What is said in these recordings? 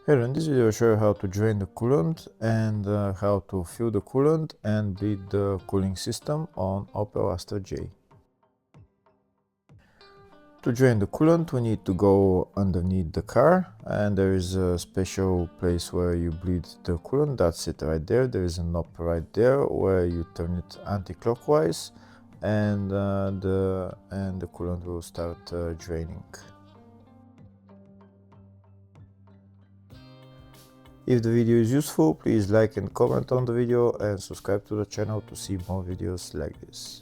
Here in this video I'll show you how to drain the coolant and how to fill the coolant and bleed the cooling system on Opel Astra J. To drain the coolant we need to go underneath the car, and there is a special place where you bleed the coolant. That's it right there. There is a knob right there where you turn it anti-clockwise and the coolant will start draining. If the video is useful, please like and comment on the video and subscribe to the channel to see more videos like this.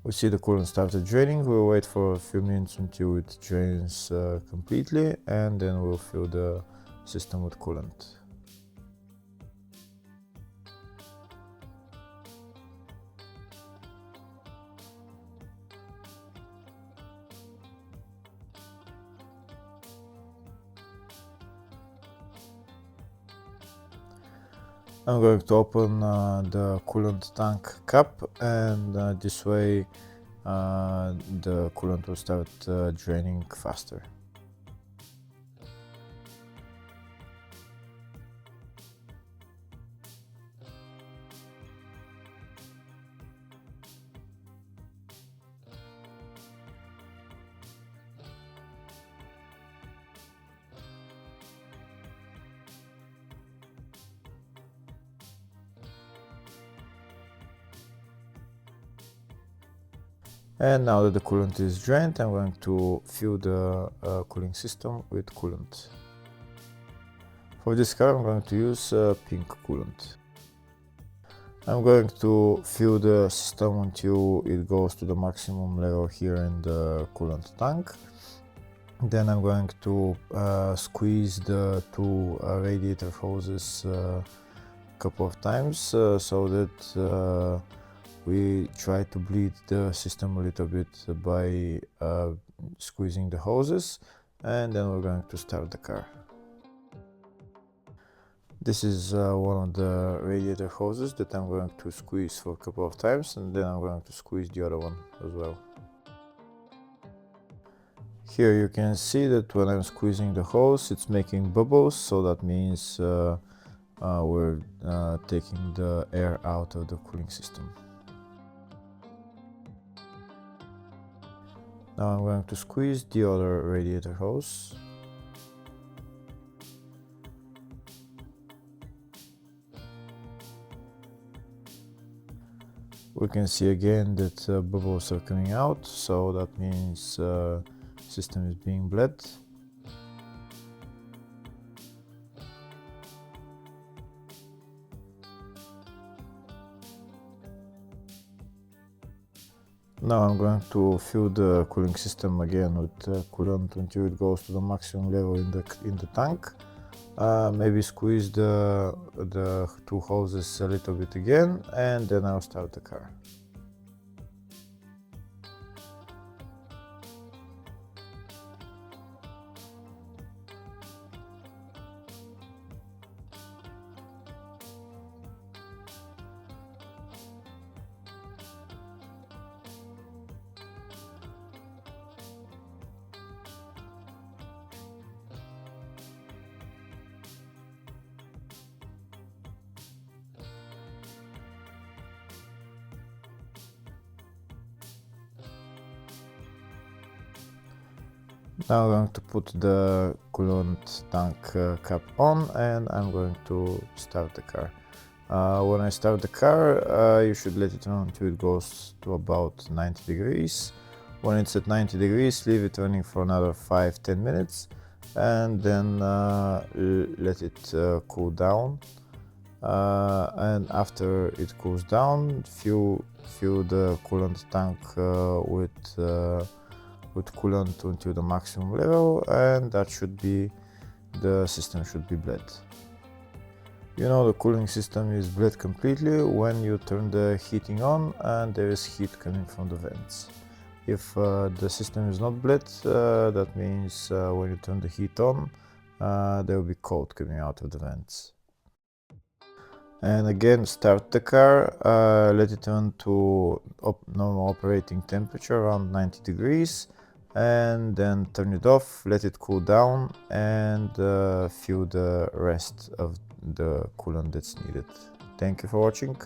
We see the coolant started draining. We'll wait for a few minutes until it drains completely, and then we'll fill the system with coolant. I'm going to open the coolant tank cap, and this way the coolant will start draining faster. And now that the coolant is drained, I'm going to fill the cooling system with coolant. For this car I'm going to use pink coolant. I'm going to fill the system until it goes to the maximum level here in the coolant tank. Then I'm going to squeeze the two radiator hoses a couple of times so that we try to bleed the system a little bit by squeezing the hoses, and then we're going to start the car. This is one of the radiator hoses that I'm going to squeeze for a couple of times, and then I'm going to squeeze the other one as well. Here you can see that when I'm squeezing the hose it's making bubbles, so that means we're taking the air out of the cooling system. Now I'm going to squeeze the other radiator hose. We can see again that bubbles are coming out, so that means system is being bled. Now I'm going to fill the cooling system again with coolant until it goes to the maximum level in the tank. Maybe squeeze the two hoses a little bit again, and then I'll start the car. Now I'm going to put the coolant tank cap on, and I'm going to start the car. When I start the car, you should let it run until it goes to about 90 degrees. When it's at 90 degrees, leave it running for another 5-10 minutes, and then let it cool down. And after it cools down, fill the coolant tank with coolant until the maximum level, and that should be, the system should be bled. You know the cooling system is bled completely when you turn the heating on and there is heat coming from the vents. If the system is not bled, that means when you turn the heat on, there will be cold coming out of the vents. And again, start the car, let it turn to normal operating temperature around 90 degrees, and then turn it off, let it cool down, and fill the rest of the coolant that's needed. Thank you for watching.